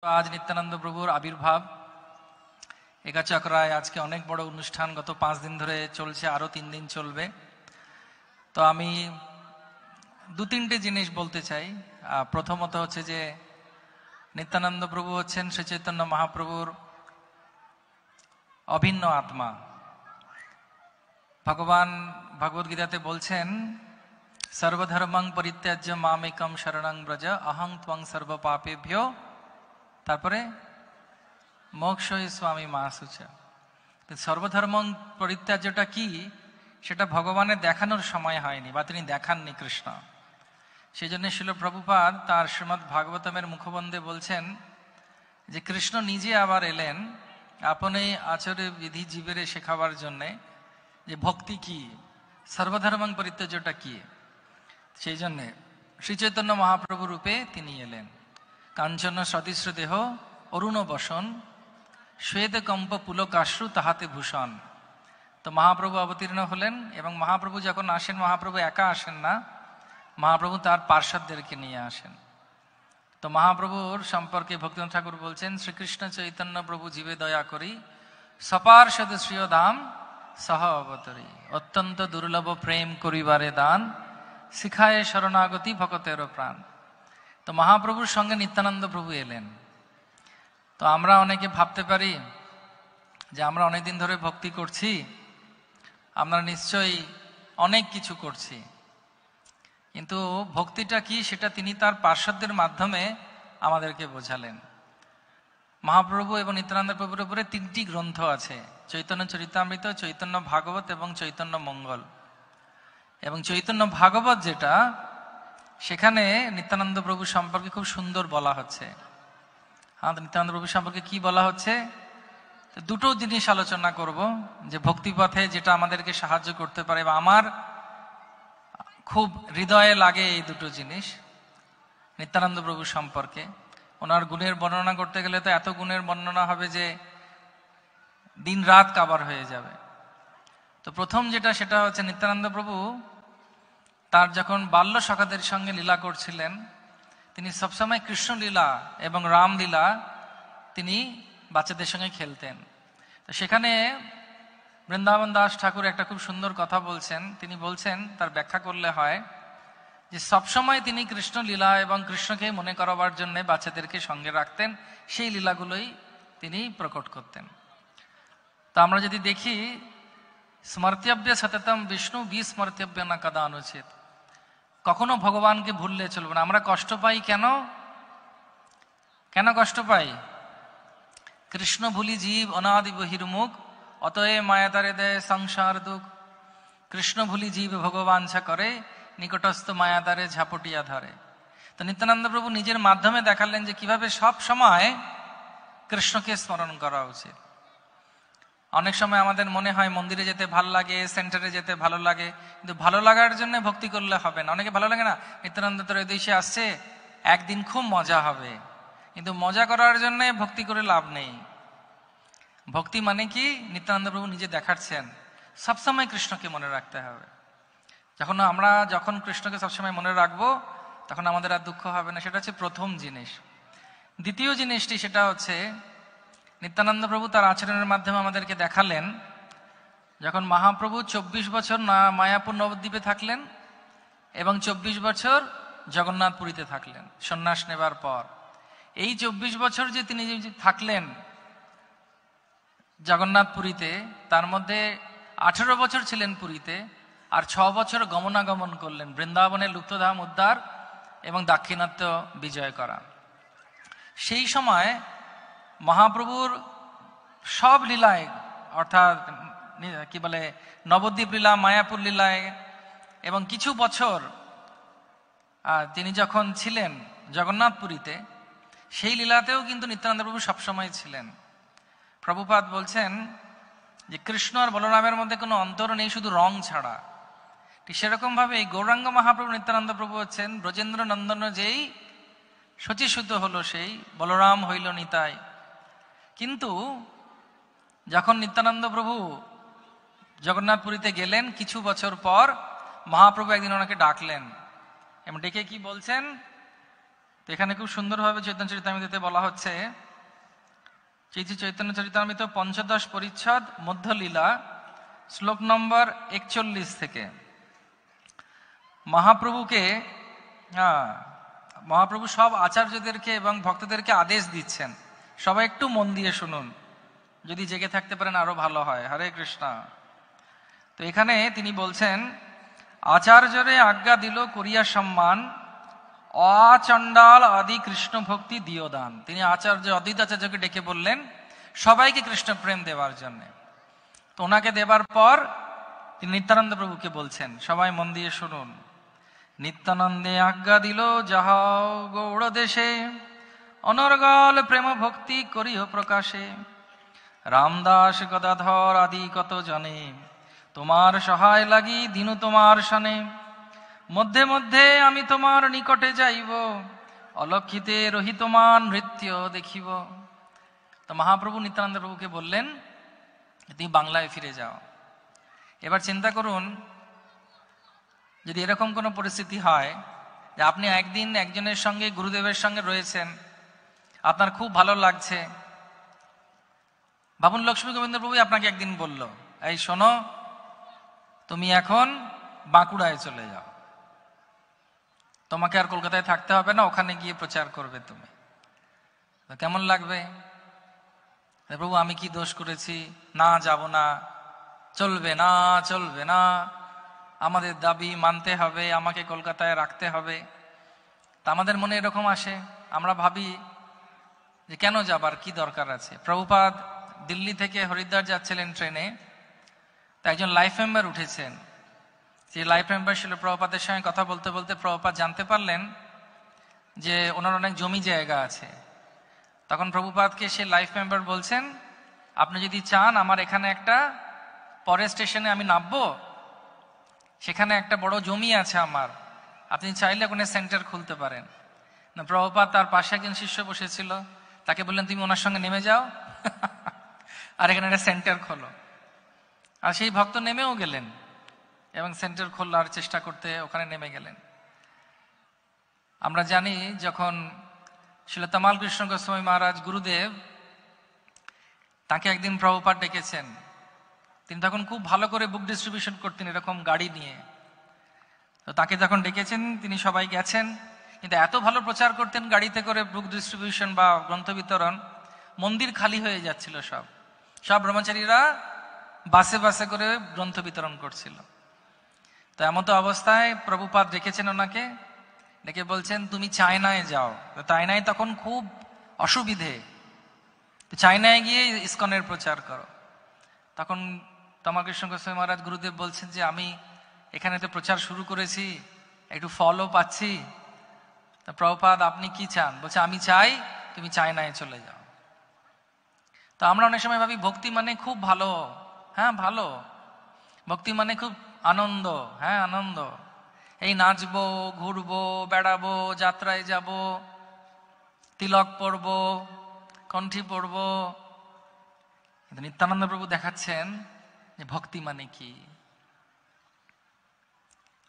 আজ নিত্যানন্দ প্রভুর আবির্ভাব একাচকরায় আজকে অনেক বড় অনুষ্ঠান, গত 5 দিন ধরে চলছে, আরো 3 দিন চলবে। তো আমি 2-3টে জিনিস বলতে চাই। প্রথমত হচ্ছে যে নিত্যানন্দ প্রভু হচ্ছেন শ্রী চৈতন্য মহাপ্রভুর অভিন্ন আত্মা। ভগবান ভগবদ্গীতাতে বলছেন, সর্বধর্মং পরিত্যাজ্য মামেকং শরণং ব্রজ অহং ত্বং সর্ব পাপেভ্যো, তারপরে মোক্ষই স্বামী মাসুচ। সর্বধর্ম পরিত্যাজ্যটা কি সেটা ভগবানের দেখানোর সময় হয়নি, বা তিনি দেখাননি কৃষ্ণ। সেই জন্য শিল প্রভুপাদ তার শ্রীমদ্ ভাগবতমের মুখবন্ধে বলছেন যে কৃষ্ণ নিজে আবার এলেন আপনি আচরে বিধি জীবেরে শেখাবার জন্যে যে ভক্তি কি, সর্বধর্ম পরিত্যাজ্যটা কি। সেই জন্যে শ্রী চৈতন্য মহাপ্রভু রূপে তিনি এলেন। কাঞ্চন সদৃশ্য দেহ অরুণ বসন, শ্বেত কম্প পুলকাশ্রু তাহাতে ভূষণ। তো মহাপ্রভু অবতীর্ণ হলেন, এবং মহাপ্রভু যখন আসেন, মহাপ্রভু একা আসেন না, মহাপ্রভু তার পার্শ্বদেরকে নিয়ে আসেন। তো মহাপ্রভুর সম্পর্কে ভক্তিনাথ ঠাকুর বলছেন, শ্রীকৃষ্ণ চৈতন্য প্রভু জীবে দয়া করি, সপার্ষদ শ্রীয় ধাম সহ অবতরী, অত্যন্ত দুর্লভ প্রেম করিবারে দান, শিখায় শরণাগতি ভকতেরও প্রাণ। তো মহাপ্রভুর সঙ্গে নিত্যানন্দ প্রভু এলেন। তো আমরা অনেকে ভাবতে পারি যে আমরা অনেকদিন ধরে ভক্তি করছি, আমরা নিশ্চয়ই অনেক কিছু করছি, কিন্তু ভক্তিটা কি সেটা তিনি তার পার্শ্বদের মাধ্যমে আমাদেরকে বোঝালেন। মহাপ্রভু এবং নিত্যানন্দ প্রভুর উপরে 3টি গ্রন্থ আছে, চৈতন্য চরিতামৃত, চৈতন্য ভাগবত এবং চৈতন্য মঙ্গল। এবং চৈতন্য ভাগবত যেটা, সেখানে নিত্যানন্দ প্রভু সম্পর্কে খুব সুন্দর বলা হচ্ছে। নিত্যানন্দ প্রভু সম্পর্কে কি বলা হচ্ছে, দুটো জিনিস আলোচনা করব, যে ভক্তিপথে যেটা আমাদেরকে সাহায্য করতে পারে, বা আমার খুব হৃদয়ে লাগে এই দুটো জিনিস নিত্যানন্দ প্রভু সম্পর্কে। ওনার গুণের বর্ণনা করতে গেলে তো এত গুণের বর্ণনা হবে যে দিন রাত কাবার হয়ে যাবে। তো প্রথম যেটা, সেটা হচ্ছে নিত্যানন্দ প্রভু তার যখন বাল্য সখাদের সঙ্গে লীলা করছিলেন, তিনি সবসময় কৃষ্ণ লীলা এবং রামলীলা তিনি বাচ্চাদের সঙ্গে খেলতেন। তো সেখানে বৃন্দাবন দাস ঠাকুর একটা খুব সুন্দর কথা বলছেন। তিনি বলছেন, তার ব্যাখ্যা করলে হয় যে সবসময় তিনি কৃষ্ণ লীলা এবং কৃষ্ণকে মনে করাবার জন্য বাচ্চাদেরকে সঙ্গে রাখতেন, সেই লীলাগুলোই তিনি প্রকট করতেন। তো আমরা যদি দেখি, স্মর্তব্য সততম বিষ্ণু বিস্মর্তব্য না কদা অনুচিত, কখনো ভগবানকে ভুললে চলবে না। আমরা কষ্ট পাই কেন? কেন কষ্ট পাই? কৃষ্ণ ভুলি জীব অনাদি বহির্মুখ, অতএ মায়াতারে দেয় সংসার দুঃখ। কৃষ্ণ ভুলি জীব ভগবাঞ্ছা করে, নিকটস্থ মায়াতারে ঝাপটিয়া ধরে। তো নিত্যানন্দ প্রভু নিজের মাধ্যমে দেখালেন যে কিভাবে সব সময় কৃষ্ণকে স্মরণ করা উচিত। অনেক সময় আমাদের মনে হয় মন্দিরে যেতে ভালো লাগে, সেন্টারে যেতে ভালো লাগে, কিন্তু ভালো লাগার জন্য ভক্তি করলে হবে না। অনেকে ভালো লাগে না, নিত্যানন্দ ত্রয়োদশী আসছে, একদিন খুব মজা হবে, কিন্তু মজা করার জন্য ভক্তি করে লাভ নেই। ভক্তি মানে কি, নিত্যানন্দ প্রভু নিজে দেখাচ্ছেন সবসময় কৃষ্ণকে মনে রাখতে হবে। যখন কৃষ্ণকে সবসময় মনে রাখবো, তখন আমাদের আর দুঃখ হবে না। সেটা হচ্ছে প্রথম জিনিস। দ্বিতীয় জিনিসটি, সেটা হচ্ছে নিত্যানন্দ প্রভু তার আচরণের মাধ্যমে আমাদেরকে দেখালেন, যখন মহাপ্রভু 24 বছর মায়াপুর নবদ্বীপে থাকলেন এবং 24 বছর জগন্নাথপুরীতে থাকলেন সন্ন্যাস নেবার পর। এই 24 বছর যে তিনি থাকলেন জগন্নাথপুরীতে, তার মধ্যে 18 বছর ছিলেন পুরীতে, আর 6 বছর গমনাগমন করলেন বৃন্দাবনের লুপ্তধাম উদ্ধার এবং দাক্ষিণাত্য বিজয় করা। সেই সময় মহাপ্রভুর সব লীলায়, অর্থাৎ কি বলে, নবদ্বীপ লীলা, মায়াপুর লীলায়, এবং কিছু বছর তিনি যখন ছিলেন জগন্নাথপুরীতে, সেই লীলাতেও কিন্তু নিত্যানন্দ প্রভু সবসময় ছিলেন। প্রভুপাদ বলছেন যে কৃষ্ণ আর বলরামের মধ্যে কোনো অন্তর নেই, শুধু রং ছাড়া। ঠিক সেরকম ভাবে এই গৌরাঙ্গ মহাপ্রভু নিত্যানন্দ প্রভু হচ্ছেন ব্রজেন্দ্র নন্দন, যেই শচীসুত হলো সেই বলরাম হইল নিতাই। কিন্তু যখন নিত্যানন্দ প্রভু জগন্নাথপুরীতে গেলেন, কিছু বছর পর মহাপ্রভু একদিন ওনাকে ডাকলেন, এবং ডেকে কি বলছেন তো এখানে খুব সুন্দরভাবে চৈতন্য চরিতামৃতে বলা হচ্ছে, চৈতন্য চরিতামৃত পঞ্চদশ পরিচ্ছদ মধ্যলীলা শ্লোক নম্বর 41 থেকে মহাপ্রভু সব আচার্যদেরকে এবং ভক্তদেরকে আদেশ দিচ্ছেন, সবাই একটু মন দিয়ে শুনুন, যদি জেগে থাকতে পারেন আরো ভালো হয়। হরে কৃষ্ণ। তো এখানে তিনি বলছেন, আচার্যরে আজ্ঞা দিল করিয়া সম্মান, অচণ্ডাল আদি কৃষ্ণ ভক্তি দিও দান। তিনি আচার্য অদ্বৈত আচার্যকে ডেকে বললেন সবাইকে কৃষ্ণ প্রেম দেওয়ার জন্য। তো ওনাকে দেবার পর তিনি নিত্যানন্দ প্রভুকে বলছেন, সবাই মন দিয়ে শুনুন। নিত্যানন্দে আজ্ঞা দিল যাহাও গৌড় দেশে, অনর্গল প্রেম ভক্তি করিও প্রকাশে। রামদাস গদাধর আদি কত জনে, তোমার সহায় লাগি দিনু তোমার সনে। মধ্যে মধ্যে আমি তোমার নিকটে যাইব, অলক্ষিতে রহি তোমার নৃত্য দেখিব। তো মহাপ্রভু নিত্যানন্দ প্রভুকে বললেন তুমি বাংলায় ফিরে যাও। এবার চিন্তা করুন, যদি এরকম কোনো পরিস্থিতি হয় যে আপনি একদিন একজনের সঙ্গে গুরুদেবের সঙ্গে রয়েছেন, আপনার খুব ভালো লাগছে, ভাবুন লক্ষ্মী গোবিন্দ প্রভু আপনাকে একদিন বলল, এই শোনো তুমি এখন বাঁকুড়ায় চলে যাও, তোমাকে আর কলকাতায় থাকতে হবে না, ওখানে গিয়ে প্রচার করবে তুমি। কেমন লাগবে? প্রভু আমি কি দোষ করেছি? না, যাব না, চলবে না, চলবে না, আমাদের দাবি মানতে হবে, আমাকে কলকাতায় রাখতে হবে। তা আমাদের মনে এরকম আসে, আমরা ভাবি যে কেন যাবার কি দরকার আছে। প্রভুপাদ দিল্লি থেকে হরিদ্বার যাচ্ছিলেন ট্রেনে, তো একজন লাইফ মেম্বার উঠেছেন। যে লাইফ মেম্বার ছিল প্রভুপাদের সঙ্গে কথা বলতে বলতে প্রভুপাদ জানতে পারলেন যে ওনার অনেক জমি জায়গা আছে। তখন প্রভুপাদকে সে লাইফ মেম্বার বলছেন, আপনি যদি চান আমার এখানে একটা পরের স্টেশনে আমি নামবো, সেখানে একটা বড় জমি আছে আমার, আপনি চাইলে ওখানে সেন্টার খুলতে পারেন। না, প্রভুপাদ তার পাশে একজন শিষ্য বসেছিল, তাকে বললেন তুমি ওনার সঙ্গে নেমে যাও আর এখানে একটা সেন্টার খোলো। আর সেই ভক্ত নেমেও গেলেন এবং সেন্টার খোলার চেষ্টা করতে ওখানে নেমে গেলেন। আমরা জানি যখন শ্রীল তামাল কৃষ্ণ গোস্বামী মহারাজ গুরুদেব, তাকে একদিন প্রভুপাদ ডেকেছেন। তিনি তখন খুব ভালো করে বুক ডিস্ট্রিবিউশন করতেন এরকম গাড়ি নিয়ে। তো তাকে যখন ডেকেছেন তিনি সবাই গেছেন, কিন্তু এত ভালো প্রচার করতেন গাড়িতে করে বুক ডিস্ট্রিবিউশন বা গ্রন্থ বিতরণ, মন্দির খালি হয়ে যাচ্ছিল। সব ব্রহ্মচারীরা বাসে বাসে করে গ্রন্থ বিতরণ করছিল। তো এমতো অবস্থায় প্রভুপাদ ডেকেছেন ওনাকে, ডেকে বলছেন তুমি চায়নায় যাও। চায়নায় তখন খুব অসুবিধে, চায়নায় গিয়ে ইসকনের প্রচার করো। তখন তামাল কৃষ্ণ গোস্বামী মহারাজ গুরুদেব বলছেন যে আমি এখানে তো প্রচার শুরু করেছি, একটু ফলও পাচ্ছি। তা প্রভুপাদ আপনি কি চান? বলছে আমি চাই তুমি চায়নায় চলে যাও। তো আমরা অনেক সময় ভাবি ভক্তি মানে খুব ভালো, হ্যাঁ ভালো, ভক্তি মানে খুব আনন্দ, হ্যাঁ আনন্দ, এই নাচবো, ঘুরবো, বেড়াবো, যাত্রায় যাব, তিলক পরবো, কণ্ঠী পরবো। কিন্তু নিত্যানন্দ প্রভু দেখাচ্ছেন যে ভক্তি মানে কি।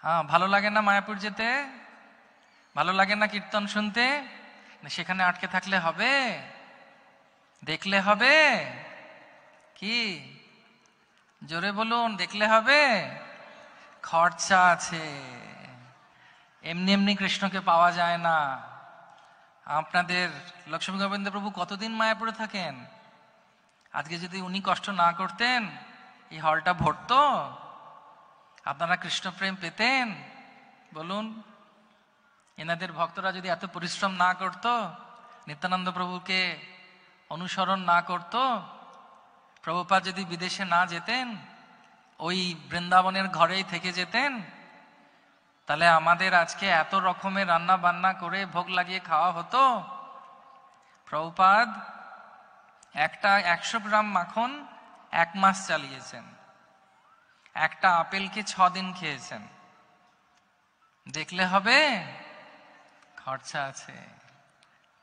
হ্যাঁ, ভালো লাগে না মায়াপুর যেতে? ভালো লাগে না কীর্তন শুনতে? সেখানে আটকে থাকলে হবে? দেখলে হবে কি? জোরে বলুন, দেখলে হবে? খরচা আছে, এমনি এমনি কৃষ্ণকে পাওয়া যায় না। আপনাদের লক্ষ্মী গোবিন্দ প্রভু কতদিন মায়াপুরে থাকেন? আজকে যদি উনি কষ্ট না করতেন এই হলটা ভরতো? আপনারা কৃষ্ণ প্রেম পেতেন? বলুন, এনাদের ভক্তরা যদি এত পরিশ্রম না করত, নিত্যানন্দ প্রভুকে অনুসরণ না করত, প্রভুপাদ যদি বিদেশে না যেতেন, ওই বৃন্দাবনের ঘরেই থেকে যেতেন, তাহলে আমাদের আজকে এত রকমের রান্না বান্না করে ভোগ লাগিয়ে খাওয়া হতো? প্রভুপাদ একটা 100 গ্রাম মাখন 1 মাস চালিয়েছেন, একটা আপেলকে 6 দিন খেয়েছেন। দেখলে হবে? খরচা আছে।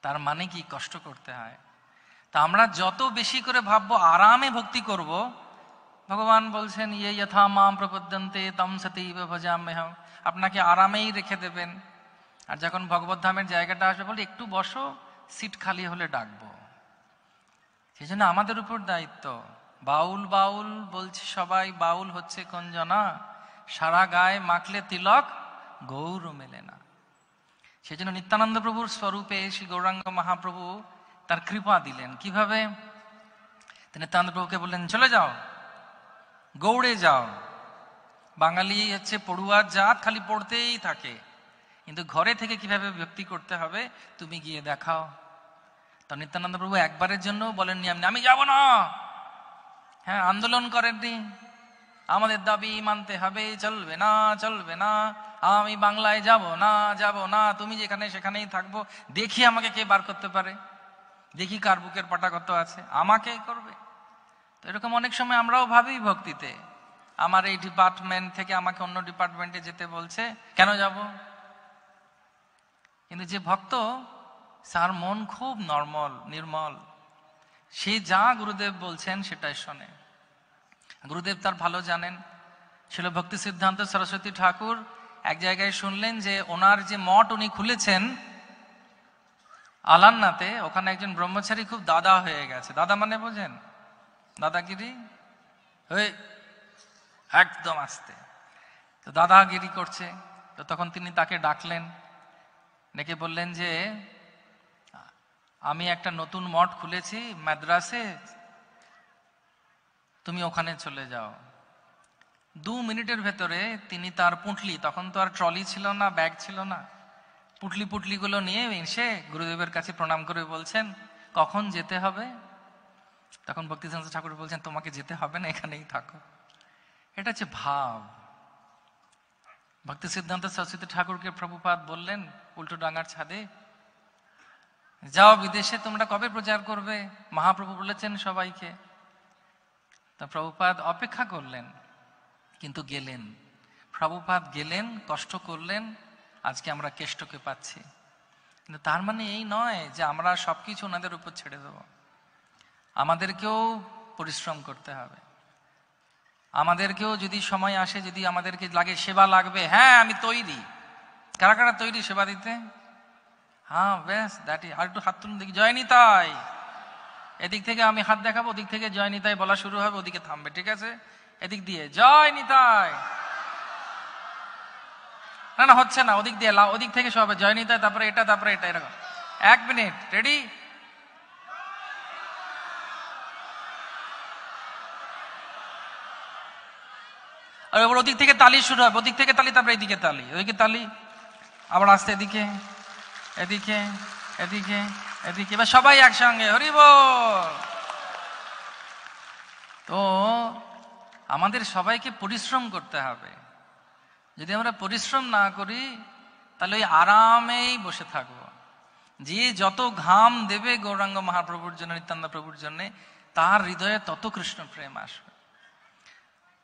তার মানে কি? কষ্ট করতে হয়। তা আমরা যত বেশি করে ভাববো আরামে ভক্তি করব, ভগবান বলছেন ইয়ে যথা মাম প্রপদ্যন্তে তম সতীব ভজাম্যহম, আপনাকে আরামেই রেখে দেবেন। আর যখন ভগবত ধামের জায়গাটা আসবে বলি একটু বসো, সিট খালি হলে ডাকবো। সেই জন্য আমাদের উপর দায়িত্ব। বাউল বাউল বলছি সবাই, বাউল হচ্ছে কোন জনা, সারা গায়ে মাখলে তিলক গৌর মেলে না। সেই জন্য নিত্যানন্দ প্রভুর স্বরূপে শ্রী গৌরাঙ্গ মহাপ্রভু তার কৃপা দিলেন। কিভাবে? নিত্যানন্দ প্রভুকে বললেন চলে যাও, গৌড়ে যাও। বাঙালি হচ্ছে পড়ুয়ার জাত, খালি পড়তেই থাকে, কিন্তু ঘরে থেকে কিভাবে ভক্তি করতে হবে তুমি গিয়ে দেখাও। তো নিত্যানন্দ প্রভু একবারের জন্য বলেননি আমি যাব না। হ্যাঁ, আন্দোলন করেননি, আমাদের দাবি মানতে হবে, চলবে না চলবে না, আমি বাংলায় যাব না যাব না, তুমি যেখানে সেখানেই থাকবো, দেখি আমাকে কে বার করতে পারে, দেখি কার বুকের পাটা কত আছে, আমাকে করবে। তো এরকম অনেক সময় আমরাও ভাবি ভক্তিতে, আমার এই ডিপার্টমেন্ট থেকে আমাকে অন্য ডিপার্টমেন্টে যেতে বলছে, কেন যাব? কিন্তু যে ভক্ত, তার মন খুব নির্মল, সে যা গুরুদেব বলছেন সেটাই শোনে। গুরুদেব তার ভালো জানেন। ছিল ভক্তি সিদ্ধান্ত সরস্বতী ঠাকুর এক জায়গায় শুনলেন যে ওনার যে মঠ উনি খুলেছেন আলান্নাতে, ওখানে একজন ব্রহ্মচারী খুব দাদা হয়ে গেছে। দাদা মানে বোঝেন? দাদাগিরি, একদম আস্তে। তো দাদাগিরি করছে। তো তখন তিনি তাকে ডাকলেন, ডেকে বললেন যে আমি একটা নতুন মঠ খুলেছি মাদ্রাসে, তুমি ওখানে চলে যাও। 2 মিনিটের ভেতরে তিনি তার পুঁটলি, তখন তো আর ট্রলি ছিল না, ব্যাগ ছিল না, পুটলিগুলো নিয়ে এসে গুরুদেবের কাছে প্রণাম করে বলছেন কখন যেতে হবে। তখন ভক্তিসিদ্ধান্ত ঠাকুর বলছেন তোমাকে যেতে হবে না, এখানেই থাকো। এটা হচ্ছে ভাব। ভক্তি সিদ্ধান্ত সরস্বতী ঠাকুরকে প্রভুপাদ বললেন উল্টো ডাঙ্গার ছাদে, যাও বিদেশে, তোমরা কবে প্রচার করবে? মহাপ্রভু বলেছেন সবাইকে। তা প্রভুপাদ অপেক্ষা করলেন, কিন্তু গেলেন। প্রভুপাদ গেলেন, কষ্ট করলেন, আজকে আমরা কেষ্টকে পাচ্ছি। কিন্তু তার মানে এই নয় যে আমরা সবকিছু ওনাদের উপর ছেড়ে দেব। আমাদেরকেও পরিশ্রম করতে হবে। আমাদেরকেও যদি সময় আসে, যদি আমাদেরকে লাগে সেবা লাগবে, হ্যাঁ আমি তৈরি। কারা কারা তৈরি সেবা দিতে? হ্যাঁ ব্যাস, দ্যাট ইজ। আর একটু হাত তুলুন দেখি। জয় নিতাই। এদিক থেকে আমি হাত দেখাবো, ওদিক থেকে জয় নিতাই বলা শুরু হবে, ওদিকে থামবে, ঠিক আছে? এদিক দিয়ে জয় নিতাই। না না হচ্ছে না, ওদিক দিয়ে ওদিক থেকে সব জয় নিতাই, তারপরে এটা, তারপরে এটা, এরকম। 1 মিনিট, রেডি? আর এবার ওদিক থেকে তালি শুরু হবে, ওদিক থেকে তালি, তারপরে এদিকে তালি, ওদিকে তালি, আবার আসতে এদিকে এদিকে এদিকে এদিকে, এবার সবাই একসঙ্গে হরি বল। তো আমাদের সবাইকে পরিশ্রম করতে হবে। যদি আমরা পরিশ্রম না করি তাহলে ওই আরামেই বসে থাকবো। যে যত ঘাম দেবে গৌরাঙ্গ মহাপ্রভুর জন্য, নিত্যানন্দ প্রভুর জন্য, তার হৃদয়ে তত কৃষ্ণ প্রেম আসবে।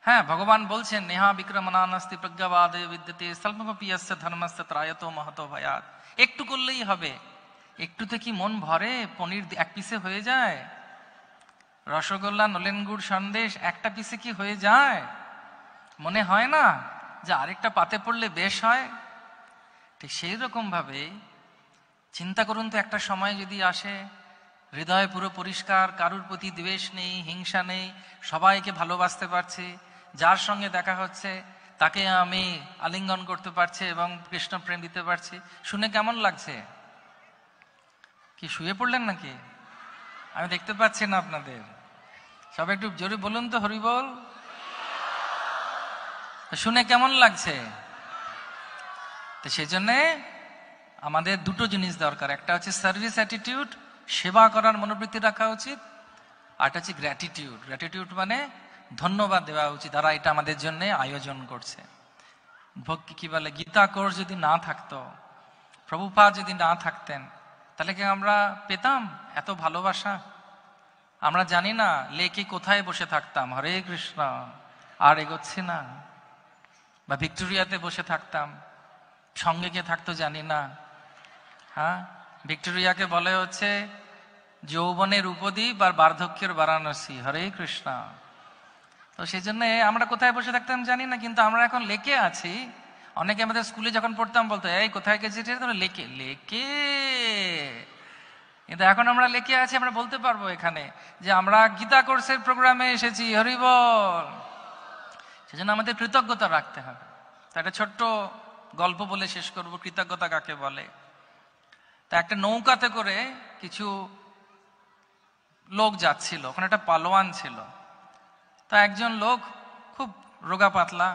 হ্যাঁ, ভগবান বলছেন নেহা বিক্রমণাস্তি প্রজ্ঞাবাদে বিদ্যতে স্বল্পমপিয়স্য ধর্মস্য ত্রায়তো মহতো ভয়াৎ। একটু করলেই হবে। একটুতে কি মন ভরে? পনির 1 পিসে হয়ে যায়? রসগোল্লা, নলেন গুড়, সন্দেশ একটা পিসে কি হয়ে যায়? মনে হয় না যে আরেকটা পাতে পড়লে বেশ হয়? ঠিক সেই রকম ভাবে চিন্তা করুন তো, একটা সময় যদি আসে হৃদয় পুরো পরিষ্কার, কারুর প্রতি দ্বেষ নেই, হিংসা নেই, সবাইকে ভালোবাসতে পারছি, যার সঙ্গে দেখা হচ্ছে তাকে আমি আলিঙ্গন করতে পারছি এবং কৃষ্ণ প্রেম দিতে পারছি। শুনে কেমন লাগছে? কি শুয়ে পড়লেন নাকি? আমি দেখতে পাচ্ছি না আপনাদের। সবাই একটু জোরে বলুন তো হরি বল। শুনে কেমন লাগছে? তো সেই জন্য আমাদের দুটো জিনিস দরকার। একটা হচ্ছে সার্ভিস অ্যাটিটিউড, সেবা করার মনোবৃত্তি রাখা উচিত। আর একটা হচ্ছে গ্র্যাটিটিউড। গ্র্যাটিটিউড মানে ধন্যবাদ দেওয়া উচিত, তারা এটা আমাদের জন্য আয়োজন করছে। ভক্তি কি বলে, গীতা কোর্স যদি না থাকতো, প্রভুপাদ যদি না থাকতেন, তাহলে কি আমরা পেতাম এত ভালোবাসা? আমরা জানি না লেকে কোথায় বসে থাকতাম, হরে কৃষ্ণ, আর এগোচ্ছি না। বা ভিক্টোরিয়াতে বসে থাকতাম, সঙ্গে কে থাকতো জানি না। হ্যাঁ, ভিক্টোরিয়াকে বলে হচ্ছে যৌবনের উপদ্বীপ আর বার্ধক্যের বারাণসী, হরে কৃষ্ণ। তো সেই জন্য আমরা কোথায় বসে থাকতাম জানি না, কিন্তু আমরা এখন লেকে আছি, অনেকে আমাদের স্কুলে যখন পড়তাম বলতো, এই কোথায় গেছিস রে? তোরা লেকে লেকে। কিন্তু এখন আমরা লেকে আছি, আমরা বলতে পারবো এখানে যে আমরা গীতা কোর্সের প্রোগ্রামে এসেছি, হরি বল। সেজন্য আমাদের কৃতজ্ঞতা রাখতে হবে। তা একটা ছোট্ট গল্প বলে শেষ করব, কৃতজ্ঞতা কাকে বলে। তা একটা নৌকাতে করে কিছু লোক যাচ্ছিল, ওখানে একটা পালোয়ান ছিল। তা একজন লোক খুব রোগা পাতলা,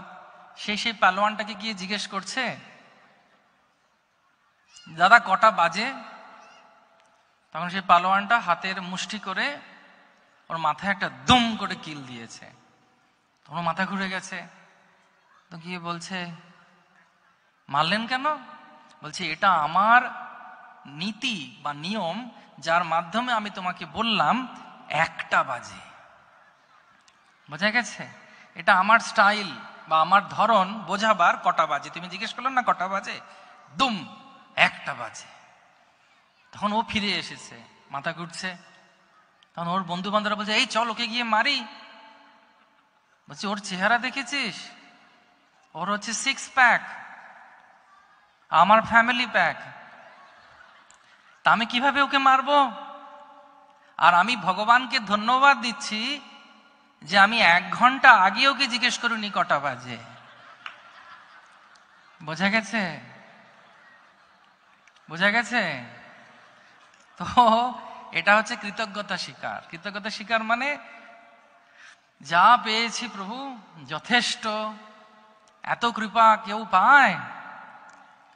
সেই পালোয়ানটাকে গিয়ে জিজ্ঞেস করছে, দাদা কটা বাজে? তখন সেই পালোয়ানটা হাতের মুষ্টি করে ওর মাথায় একটা দুম করে কিল দিয়েছে। তখন মাথা ঘুরে গেছে, তো গিয়ে বলছে, মারলেন কেন? বলছে, এটা আমার নীতি বা নিয়ম, যার মাধ্যমে আমি তোমাকে বললাম 1টা বাজে। বোঝা গেছে? এটা আমার স্টাইল বা আমার ধরন বোঝাবার কটা বাজে। তুমি জিজ্ঞেস করলেন না কটা বাজে, দুম 1টা বাজে। তখন ও ফিরে এসেছে, মাথা ঘুরছে। তখন ওর বন্ধু বান্ধবরা বলছে, এই চল ওকে গিয়ে মারি। বলছে, ওর চেহারা দেখেছিস? ওর হচ্ছে 6 প্যাক, আমার ফ্যামিলি প্যাক। তা আমি কিভাবে ওকে মারবো? আর আমি ভগবানকে ধন্যবাদ দিচ্ছি যে আমি 1 ঘন্টা আগে ওকে জিজ্ঞেস করিনি কটা বাজে। বোঝা গেছে? বোঝা গেছে? তো এটা হচ্ছে কৃতজ্ঞতা স্বীকার। কৃতজ্ঞতা স্বীকার মানে যা পেয়েছি প্রভু যথেষ্ট, এত কৃপা কেউ পায়,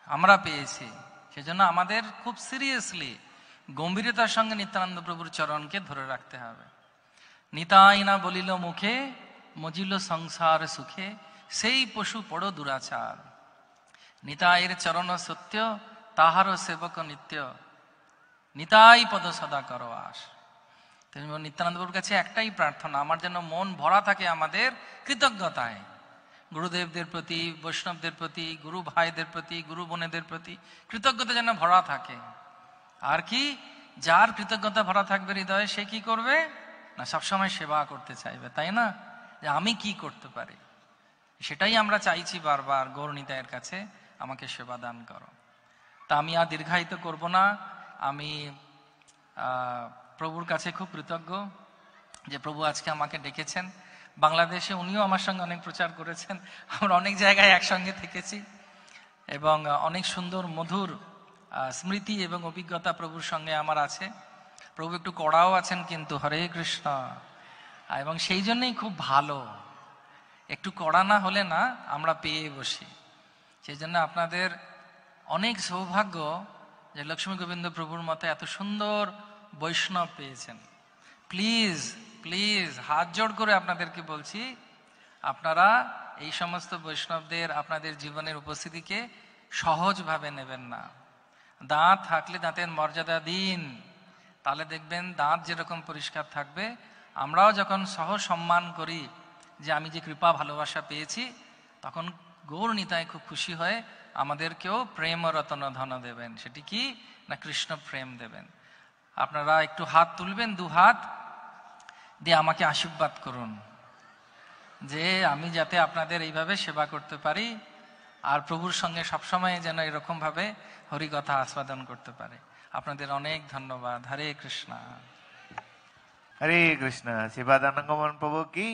আমরা পেয়েছি। সেজন্য আমাদের খুব সিরিয়াসলি গম্ভীরতার সঙ্গে নিত্যানন্দ প্রভুর চরণকে ধরে রাখতে হবে। নিতাই না বলিল মুখে, মজিল সংসার সুখে, সেই পশু পড়ো দুরাচার। নিতাইয়ের চরণ সত্য, তাহারও সেবক নিত্য, নিতাই পদ সদা করো আস। নিত্যানন্দ প্রভুর কাছে একটাই প্রার্থনা, আমার যেন মন ভরা থাকে আমাদের কৃতজ্ঞতায়, গুরুদেবদের প্রতি, বৈষ্ণবদের প্রতি, গুরু ভাইদের প্রতি, গুরু বোনেদের প্রতি কৃতজ্ঞতা যেন ভরা থাকে। আর কি, যার কৃতজ্ঞতা ভরা থাকবে হৃদয়ে, সে কি করবে না, সবসময় সেবা করতে চাইবে, তাই না? যে আমি কি করতে পারি, সেটাই আমরা চাইছি বারবার গৌরনিতাইয়ের কাছে, আমাকে সেবা দান করো। তা আমি আর দীর্ঘায়িত করব না। আমি প্রভুর কাছে খুব কৃতজ্ঞ যে প্রভু আজকে আমাকে ডেকেছেন। বাংলাদেশে উনিও আমার সঙ্গে অনেক প্রচার করেছেন, আমরা অনেক জায়গায় একসঙ্গে থেকেছি এবং অনেক সুন্দর মধুর স্মৃতি এবং অভিজ্ঞতা প্রভুর সঙ্গে আমার আছে। প্রভু একটু কড়াও আছেন কিন্তু, হরে কৃষ্ণ। এবং সেই জন্যই খুব ভালো, একটু কড়া না হলে না আমরা পেয়ে বসি। সেই জন্য আপনাদের অনেক সৌভাগ্য যে লক্ষ্মী গোবিন্দ প্রভুর মতো এত সুন্দর বৈষ্ণব পেয়েছেন। প্লিজ প্লিজ হাত জোড় করে আপনাদেরকে বলছি, আপনারা এই সমস্ত বৈষ্ণবদের আপনাদের জীবনের উপস্থিতিকে সহজভাবে নেবেন না। দাঁত থাকলে দাঁতের মর্যাদা দিন, তাহলে দেখবেন দাঁত যেরকম পরিষ্কার থাকবে, আমরাও যখন সহ সম্মান করি যে আমি যে কৃপা ভালোবাসা পেয়েছি, তখন গৌর নিতাই খুব খুশি হয়ে আমাদেরকেও প্রেম রতন ধন দেবেন। সেটি কি না, কৃষ্ণ প্রেম দেবেন। আপনারা একটু হাত তুলবেন, 2 হাত দিয়ে আমাকে আশীর্বাদ করুন যে আমি যাতে আপনাদের এইভাবে সেবা করতে পারি, আর প্রভুর সঙ্গে সবসময় যেন এরকম ভাবে হরিকথা আস্বাদন করতে পারে। আপনাদের অনেক ধন্যবাদ। হরে কৃষ্ণ। হরে কৃষ্ণ। শিবাদানন্দমোহন প্রভু কি।